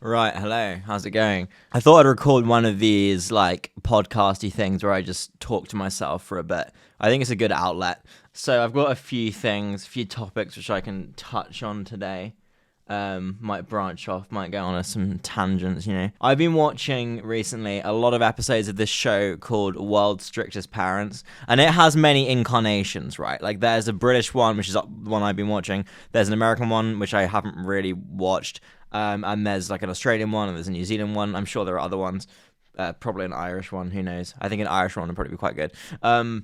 Right, hello. How's it going? I thought I'd record one of these like podcasty things where I just talk to myself for a bit. I think it's a good outlet. So I've got a few things, a few topics which I can touch on today. Might branch off, might go on some tangents. I've been watching recently a lot of episodes of this show called World's Strictest Parents, and it has many incarnations, right? Like there's a British one, which is the one I've been watching. There's an American one, which I haven't really watched. And there's like an Australian one, and there's a New Zealand one. I'm sure there are other ones. Probably an Irish one. Who knows? I think an Irish one would probably be quite good. But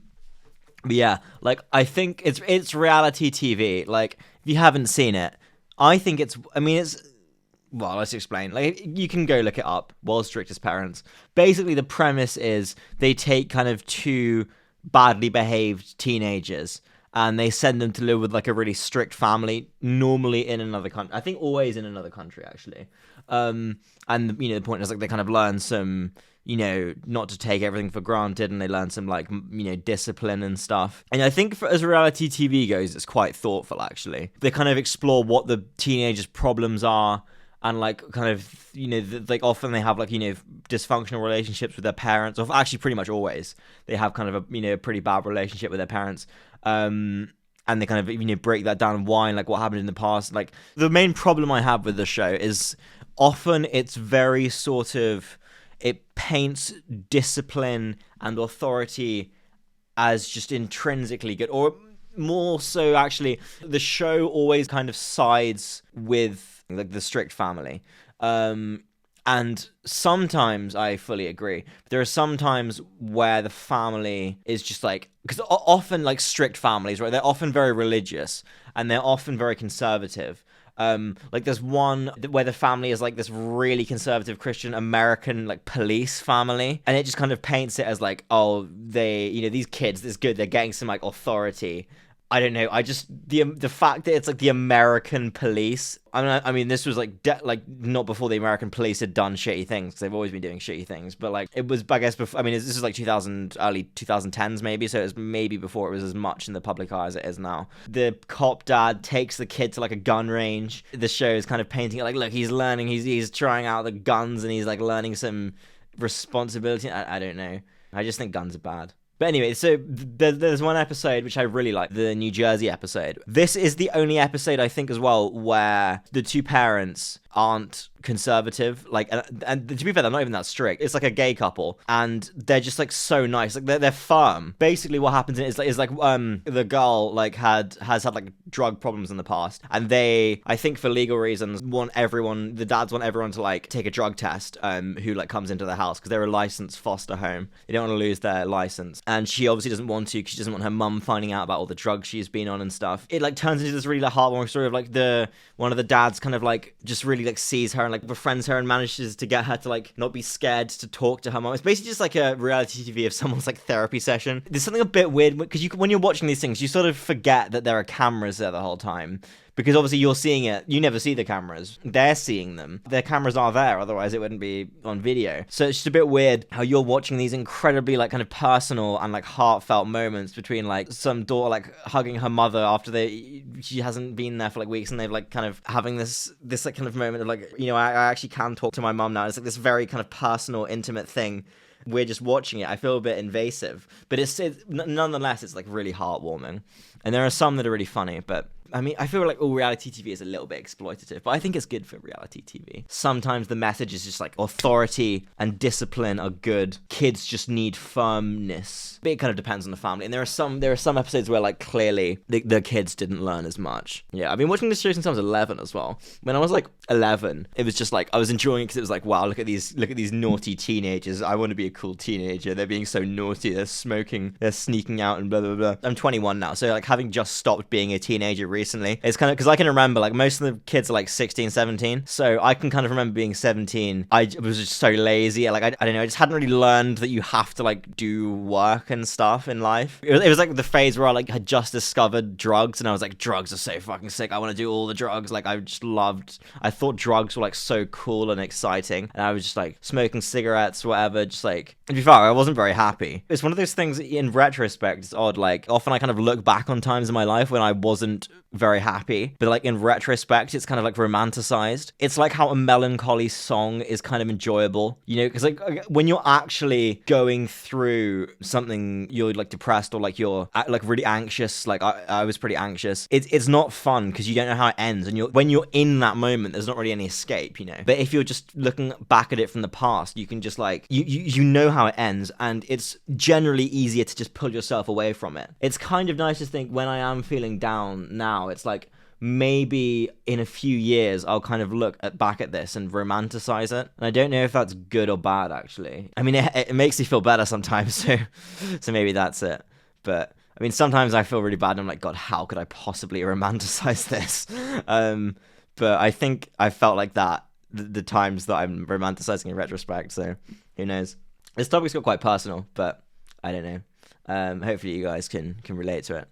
yeah, like I think it's reality TV. Like if you haven't seen it, I think it's. I mean, it's. Well, let's explain. Like you can go look it up. World's Strictest Parents. Basically, the premise is they take kind of two badly behaved teenagers and they send them to live with like a really strict family, normally in another country. I think always in another country, actually. And the point is like they kind of learn some, not to take everything for granted, and they learn some like discipline and stuff. And I think as reality TV goes, it's quite thoughtful actually. They kind of explore what the teenagers' problems are. And like kind of like often they have like dysfunctional relationships with their parents, or actually pretty much always they have kind of a pretty bad relationship with their parents, and they kind of break that down and why and like what happened in the past. Like the main problem I have with the show is often it's very sort of, it paints discipline and authority as just intrinsically good, or more so actually the show always kind of sides with like the strict family, and sometimes I fully agree, but there are some times where the family is just like, because often like strict families, right, they're often very religious and they're often very conservative. Like there's one where the family is like this really conservative Christian American like police family, and it just kind of paints it as like, oh, they these kids, this good, they're getting some like authority. I don't know. I just the fact that it's like the American police. I mean, this was like not before the American police had done shitty things, because they've always been doing shitty things. But like it was, I guess, before. I mean, this is like 2000, early 2010s maybe. So it was maybe before it was as much in the public eye as it is now. The cop dad takes the kid to like a gun range. The show is kind of painting it like, look, he's learning. He's trying out the guns, and he's like learning some responsibility. I don't know. I just think guns are bad. But anyway, so there's one episode which I really like, the New Jersey episode. This is the only episode, I think, as well, where the two parents aren't conservative, like, and to be fair, they're not even that strict. It's like a gay couple, and they're just like so nice, like they're firm. Basically what happens is like the girl like has had like drug problems in the past, and they, I think for legal reasons, the dads want everyone to like take a drug test who like comes into the house, because they're a licensed foster home. They don't want to lose their license, and she obviously doesn't want to, because she doesn't want her mum finding out about all the drugs she's been on and stuff. It like turns into this really like heartwarming story of like one of the dads kind of like just really like sees her and like befriends her and manages to get her to like not be scared to talk to her mom. It's basically just like a reality TV of someone's like therapy session. There's something a bit weird because when you're watching these things, you sort of forget that there are cameras there the whole time. Because obviously you're seeing it, you never see the cameras. They're seeing them. Their cameras are there, otherwise it wouldn't be on video. So it's just a bit weird how you're watching these incredibly like kind of personal and like heartfelt moments between like some daughter like hugging her mother after she hasn't been there for like weeks, and they've like kind of having this like kind of moment of like, I actually can talk to my mum now. It's like this very kind of personal, intimate thing. We're just watching it. I feel a bit invasive, but it's nonetheless, it's like really heartwarming. And there are some that are really funny, but I mean, I feel like all reality TV is a little bit exploitative, but I think it's good for reality TV. Sometimes the message is just like authority and discipline are good. Kids just need firmness. But it kind of depends on the family. And there are some episodes where like clearly the kids didn't learn as much. Yeah, I've been watching this show since I was 11 as well. When I was like 11, it was just like I was enjoying it because it was like, wow, look at these naughty teenagers. I want to be a cool teenager. They're being so naughty. They're smoking. They're sneaking out and blah blah blah. I'm 21 now, so like having just stopped being a teenager recently, it's kind of because I can remember like most of the kids are like 16, 17, so I can kind of remember being 17. I was just so lazy. Like I don't know, I just hadn't really learned that you have to like do work and stuff in life. It was like the phase where I like had just discovered drugs, and I was like, drugs are so fucking sick. I want to do all the drugs. Like I thought drugs were like so cool and exciting, and I was just like smoking cigarettes, whatever. Just like, to be fair, I wasn't very happy. It's one of those things in retrospect, it's odd. Like often I kind of look back on times in my life when I wasn't very happy, but like in retrospect it's kind of like romanticized. It's like how a melancholy song is kind of enjoyable, you know, because like when you're actually going through something, you're like depressed or like you're like really anxious, like I was pretty anxious, it's not fun because you don't know how it ends, and when you're in that moment there's not really any escape, you know. But if you're just looking back at it from the past, you can just like you know how it ends, and it's generally easier to just pull yourself away from it. It's kind of nice to think when I am feeling down now, it's like maybe in a few years I'll kind of look back at this and romanticize it. And I don't know if that's good or bad, actually. I mean, it makes me feel better sometimes, so maybe that's it. But I mean, sometimes I feel really bad and I'm like, God, how could I possibly romanticize this? But I think I felt like that the times that I'm romanticizing in retrospect, so who knows. This topic's got quite personal, but I don't know. Hopefully you guys can relate to it.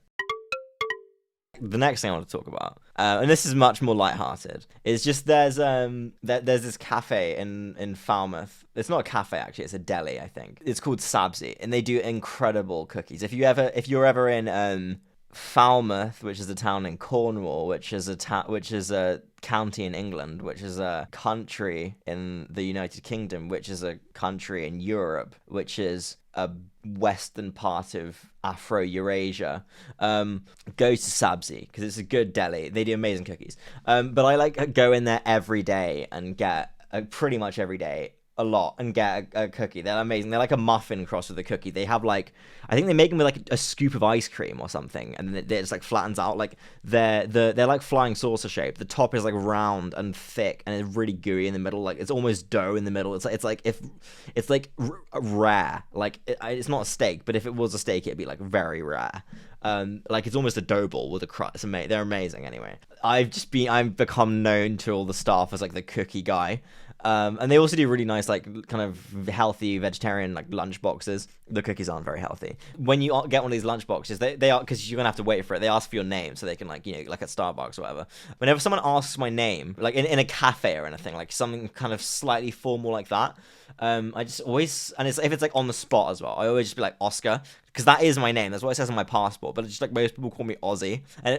The next thing I want to talk about, and this is much more lighthearted, is just there's this cafe in Falmouth. It's not a cafe actually; it's a deli, I think. It's called Sabzi, and they do incredible cookies. If you're ever in Falmouth, which is a town in Cornwall, which is a county in England, which is a country in the United Kingdom, which is a country in Europe, which is a western part of Afro-Eurasia, go to Sabzi because it's a good deli. They do amazing cookies. But I like go in there every day and get pretty much every day a lot and get a cookie. They're amazing. They're like a muffin crossed with a cookie. They have like, I think they make them with like a scoop of ice cream or something, and then it just like flattens out. Like they're like flying saucer shaped. The top is like round and thick, and it's really gooey in the middle. Like it's almost dough in the middle. It's like rare. Like it's not a steak, but if it was a steak, it'd be like very rare. Like it's almost a dough ball with a crust. They're amazing. Anyway, I've become known to all the staff as like the cookie guy. And they also do really nice, like, kind of healthy vegetarian, like, lunch boxes. The cookies aren't very healthy. When you get one of these lunch boxes, they are, because you're going to have to wait for it, they ask for your name so they can, like, you know, like at Starbucks or whatever. Whenever someone asks my name, like, in a cafe or anything, like, something kind of slightly formal like that, I just always, and if it's, like, on the spot as well, I always just be like, Oscar, because that is my name. That's what it says on my passport. But it's just like most people call me Ozzy, and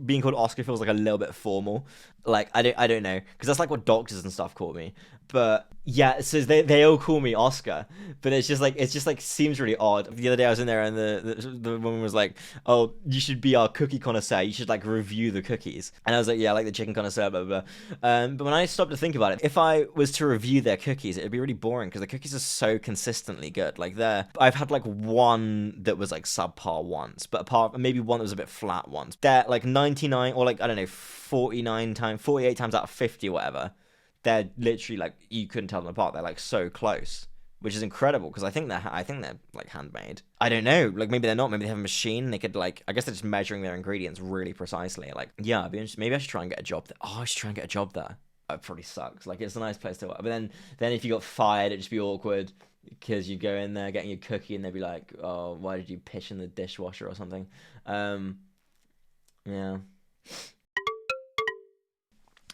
being called Oscar feels like a little bit formal. Like I don't know, because that's like what doctors and stuff call me. But yeah, so they all call me Oscar, but it's just like seems really odd. The other day I was in there and the woman was like, "Oh, you should be our cookie connoisseur. You should like review the cookies." And I was like, "Yeah, I like the chicken connoisseur, blah blah blah." But when I stopped to think about it, if I was to review their cookies, it'd be really boring because the cookies are so consistently good. Like I've had like one that was like subpar once, but maybe one that was a bit flat once. They're like 99 or like I don't know 48 times out of 50 or whatever. They're literally like you couldn't tell them apart. They're like so close, which is incredible because I think they're like handmade. I don't know, like maybe they're not. Maybe they have a machine. They could like I guess they're just measuring their ingredients really precisely. Like yeah, maybe I should try and get a job there. Oh, I should try and get a job there. It probably sucks. Like it's a nice place to work, but then if you got fired, it'd just be awkward because you go in there getting your cookie and they'd be like, oh, why did you piss in the dishwasher or something? Yeah.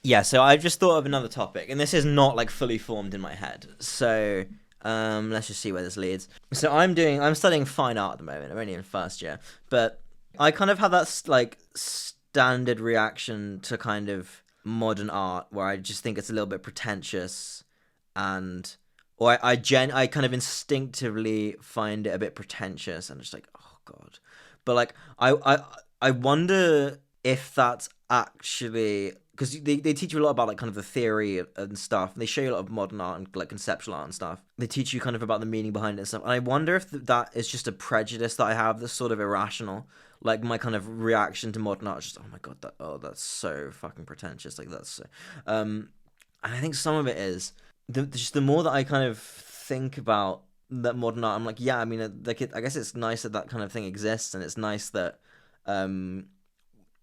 Yeah, so I've just thought of another topic, and this is not like fully formed in my head. So let's just see where this leads. So I'm studying fine art at the moment. I'm only in first year, but I kind of have that like standard reaction to kind of modern art where I just think it's a little bit pretentious, or I kind of instinctively find it a bit pretentious and just like, oh god. But like I wonder if that's actually because they teach you a lot about like kind of the theory and stuff. And they show you a lot of modern art and like conceptual art and stuff. They teach you kind of about the meaning behind it and stuff. And I wonder if that is just a prejudice that I have that's sort of irrational. Like my kind of reaction to modern art is just, oh my god, that's so fucking pretentious. Like that's so, and I think some of it is just the more that I kind of think about that modern art, I'm like, yeah, I mean, like I guess it's nice that kind of thing exists, and it's nice that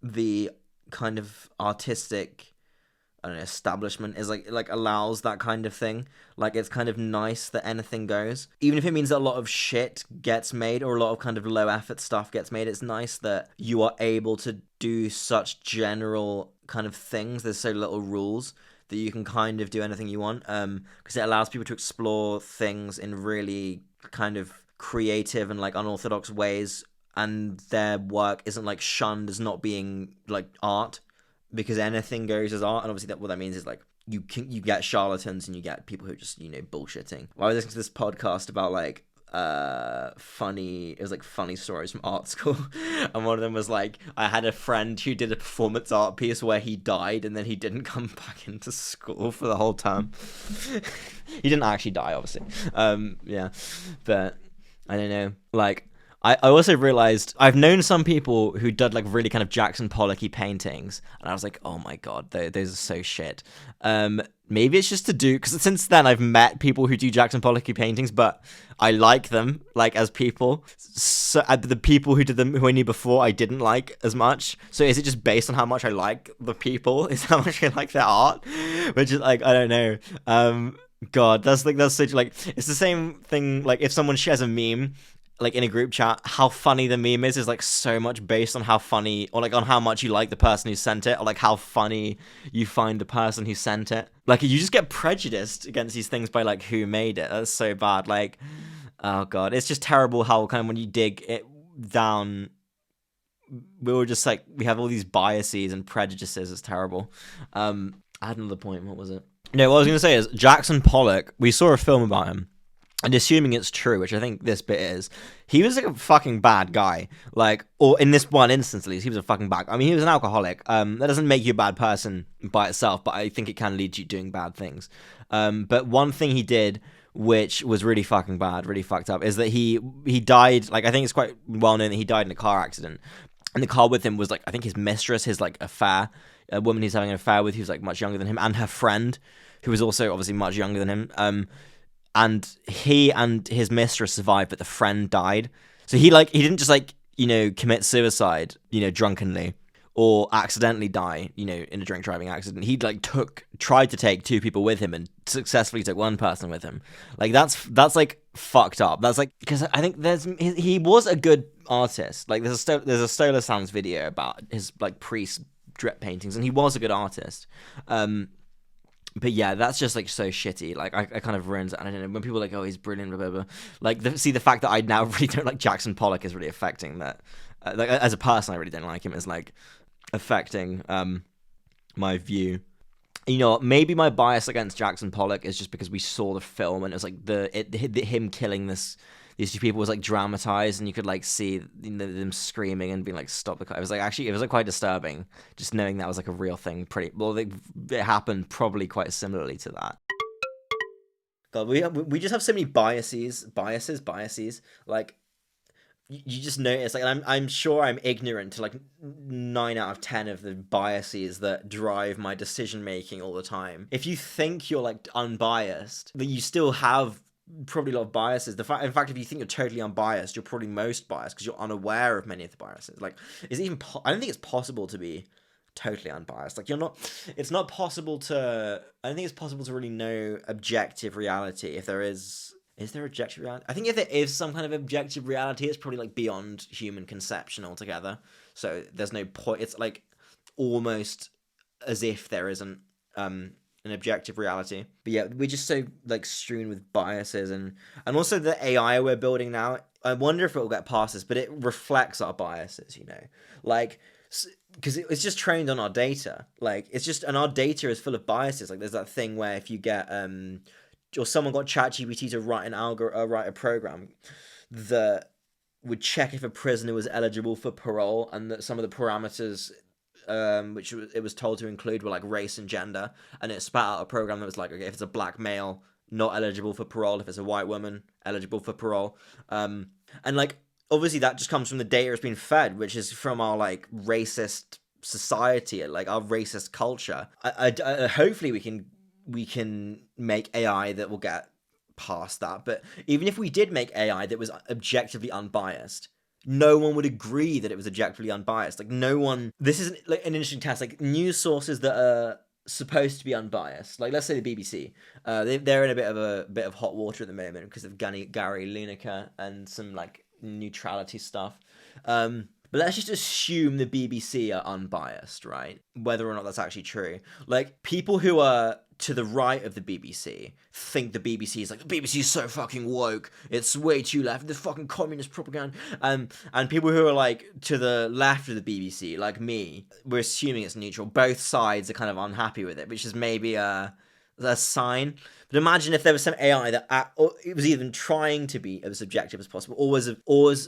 the kind of artistic, I don't know, establishment is like allows that kind of thing. Like it's kind of nice that anything goes, even if it means that a lot of shit gets made or a lot of kind of low effort stuff gets made. It's nice that you are able to do such general kind of things. There's so little rules that you can kind of do anything you want, because it allows people to explore things in really kind of creative and like unorthodox ways, and their work isn't like shunned as not being like art, because anything goes as art. And obviously what that means is like you get charlatans and you get people who are just bullshitting. I was listening to this podcast about like funny stories from art school, and one of them was like, I had a friend who did a performance art piece where he died and then he didn't come back into school for the whole term. He didn't actually die, obviously. Yeah, but I don't know, like I also realized I've known some people who did like really kind of Jackson Pollock-y paintings, and I was like, oh my god, those are so shit. Maybe it's just to do, because since then I've met people who do Jackson Pollock-y paintings, but I like them like as people. So the people who did them, who I knew before, I didn't like as much. So is it just based on how much I like the people? Is how much I like their art? Which is like, I don't know. God, that's such like, it's the same thing. Like if someone shares a meme, like in a group chat, how funny the meme is like so much based on how funny, or like on how much you like the person who sent it, or like how funny you find the person who sent it. Like you just get prejudiced against these things by like who made it. That's so bad. Like, oh god, it's just terrible how kind of when you dig it down, we were just like, we have all these biases and prejudices. It's terrible. I had another point. What was it? No, what I was gonna say is Jackson Pollock. We saw a film about him. And assuming it's true, which I think this bit is, he was like a fucking bad guy. Like, or in this one instance at least, he was a fucking bad guy. I mean, he was an alcoholic. That doesn't make you a bad person by itself, but I think it can lead to you doing bad things. But one thing he did, which was really fucking bad, really fucked up, is that he died, like, I think it's quite well known that he died in a car accident. And the car with him was, like, I think his mistress, his, like, affair, a woman he's having an affair with who's, like, much younger than him, and her friend, who was also obviously much younger than him. And he and his mistress survived, but the friend died. So he didn't just like, commit suicide, drunkenly, or accidentally die, in a drink driving accident. He like tried to take two people with him and successfully took one person with him. Like that's like fucked up. That's like, because I think he was a good artist. Like there's a Stolar Sounds video about his like priest drip paintings, and he was a good artist. But yeah, that's just like so shitty. Like I kind of ruins it. I don't know, when people are like, oh, he's brilliant, blah, blah, blah. Like the fact that I now really don't like Jackson Pollock is really affecting that. Like as a person, I really don't like him. It's like affecting my view. Maybe my bias against Jackson Pollock is just because we saw the film and it was like him killing these two people was like dramatized, and you could like see them screaming and being like, stop the car. It was like quite disturbing just knowing that was like a real thing. It happened probably quite similarly to that. God, we just have so many biases. Like you just notice, like, and I'm sure I'm ignorant to like 9 out of 10 of the biases that drive my decision making all the time. If you think you're like unbiased, then you still have probably a lot of biases. In fact, if you think you're totally unbiased, you're probably most biased because you're unaware of many of the biases. Like, is it even? I don't think it's possible to be totally unbiased. Like, you're not. It's not possible to. I don't think it's possible to really know objective reality. If there is. Is there objective reality? I think if there is some kind of objective reality, it's probably like beyond human conception altogether. So there's no point. It's like almost as if there isn't an objective reality. But yeah, we're just so like strewn with biases, and also the AI we're building now. I wonder if it will get past this, but it reflects our biases, like, because it's just trained on our data. Like, it's just, and our data is full of biases. Like, there's that thing where if you get or someone got ChatGPT to write write a program that would check if a prisoner was eligible for parole, and that some of the parameters which it was told to include were like race and gender, and it spat out a program that was like, okay, if it's a black male, not eligible for parole; if it's a white woman, eligible for parole. And like, obviously that just comes from the data it's been fed, which is from our like racist society, like our racist culture. I hopefully we can make AI that will get past that. But even if we did make AI that was objectively unbiased, no one would agree that it was objectively unbiased. Like, no one. This is like an interesting test. Like, news sources that are supposed to be unbiased, like let's say the BBC, they're in a bit of hot water at the moment because of Gary Lineker and some like neutrality stuff. But let's just assume the BBC are unbiased, right? Whether or not that's actually true. Like, people who are to the right of the BBC think the BBC is like, the BBC is so fucking woke, it's way too left, this fucking communist propaganda, and people who are like to the left of the BBC, like me, we're assuming it's neutral. Both sides are kind of unhappy with it, which is maybe a sign. But imagine if there was some AI that it was even trying to be as objective as possible, or was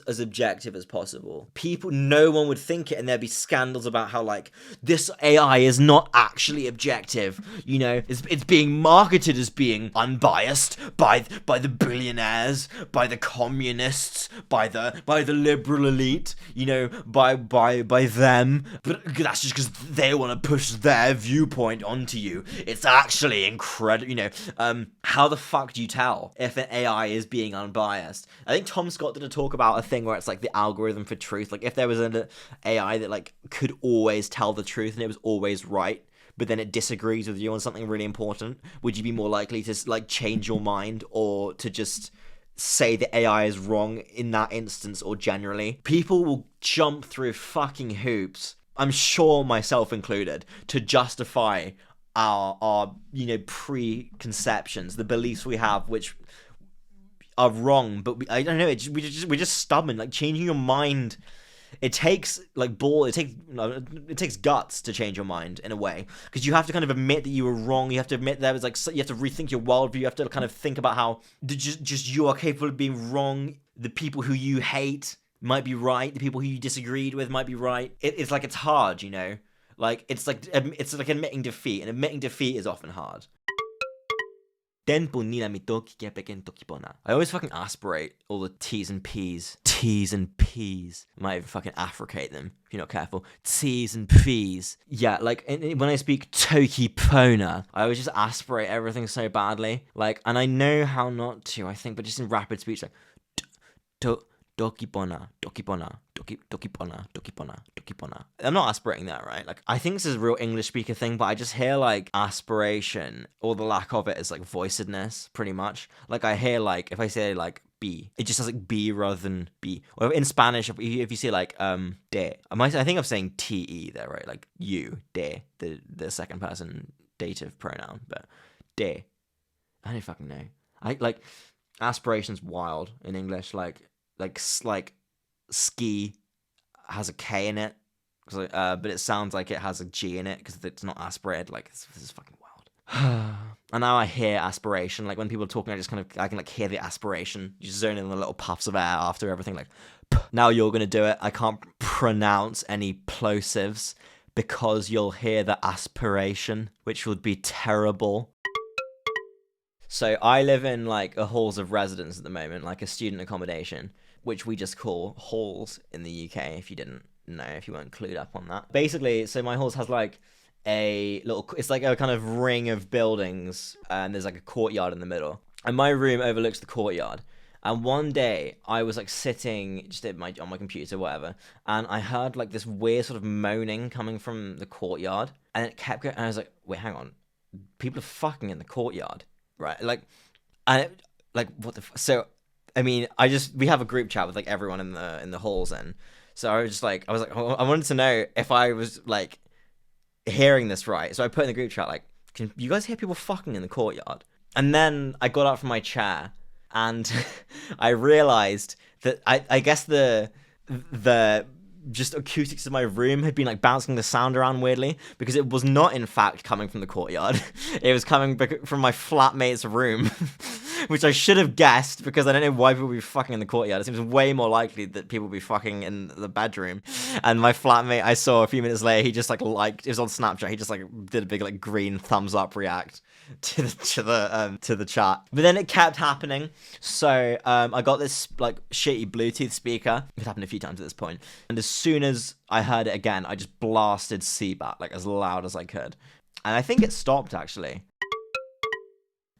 as objective as possible. No one would think it, and there'd be scandals about how, like, this AI is not actually objective. You know, it's being marketed as being unbiased by the billionaires, by the communists, by the liberal elite. You know, by them. But that's just because they want to push their viewpoint onto you. It's actually incredible. You know, how the fuck do you tell if an AI is being unbiased? I think Tom Scott did a talk about a thing where it's like the algorithm for truth. Like, if there was an AI that like could always tell the truth and it was always right, but then it disagrees with you on something really important, would you be more likely to like change your mind, or to just say the AI is wrong in that instance, or generally? People will jump through fucking hoops, I'm sure myself included, to justify our you know, preconceptions, the beliefs we have, which are wrong. But I don't know, we're just stubborn. Like, changing your mind, it takes like it takes guts to change your mind, in a way, because you have to kind of admit that you were wrong. You have to admit there was like, you have to rethink your worldview. You have to kind of think about how just you are capable of being wrong. The people who you hate might be right. The people who you disagreed with might be right. It's like, it's hard, you know. Like, it's like admitting defeat, and admitting defeat is often hard. I always fucking aspirate all the T's and P's. T's and P's. I might even fucking affricate them if you're not careful. T's and P's. Yeah, like, when I speak Tokipona, I always just aspirate everything so badly. Like, and I know how not to, I think, but just in rapid speech, like, Dokipona. I'm not aspirating that, right? Like, I think this is a real English speaker thing, but I just hear like aspiration, or the lack of it, as like voicedness, pretty much. Like, I hear like, if I say like B, it just sounds like B rather than B. Or in Spanish, if you say like de, I think I'm saying te there, right? Like you, de, the second person dative pronoun, but de. I don't fucking know. I like, aspiration's wild in English. Like ski has a K in it, but it sounds like it has a G in it because it's not aspirated. Like, this is fucking wild. And now I hear aspiration. Like, when people are talking, I can like hear the aspiration. You zone in the little puffs of air after everything. Like, now you're gonna do it. I can't pronounce any plosives because you'll hear the aspiration, which would be terrible. So I live in like a halls of residence at the moment, like a student accommodation, which we just call halls in the UK, if you didn't know, if you weren't clued up on that. Basically, so my halls has like it's like a kind of ring of buildings, and there's like a courtyard in the middle. And my room overlooks the courtyard. And one day I was like sitting just on my computer, whatever, and I heard like this weird sort of moaning coming from the courtyard, and it kept going, and I was like, wait, hang on, people are fucking in the courtyard, right? Like, what the so I mean, we have a group chat with like everyone in the halls, and so I was like, I wanted to know if I was like hearing this right. So I put in the group chat, like, can you guys hear people fucking in the courtyard? And then I got up from my chair, and I realized that I guess the just acoustics of my room had been like bouncing the sound around weirdly, because it was not in fact coming from the courtyard. It was coming from my flatmate's room. Which I should have guessed, because I don't know why people would be fucking in the courtyard. It seems way more likely that people would be fucking in the bedroom. And my flatmate, I saw a few minutes later, he just like liked, it was on Snapchat, he just like did a big like green thumbs up react to the chat. But then it kept happening. So I got this like shitty Bluetooth speaker. It happened a few times at this point. And as soon as I heard it again, I just blasted CBAT like as loud as I could. And I think it stopped, actually.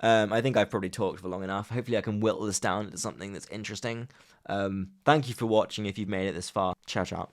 I think I've probably talked for long enough. Hopefully I can whittle this down into something that's interesting. Thank you for watching if you've made it this far. Ciao, ciao.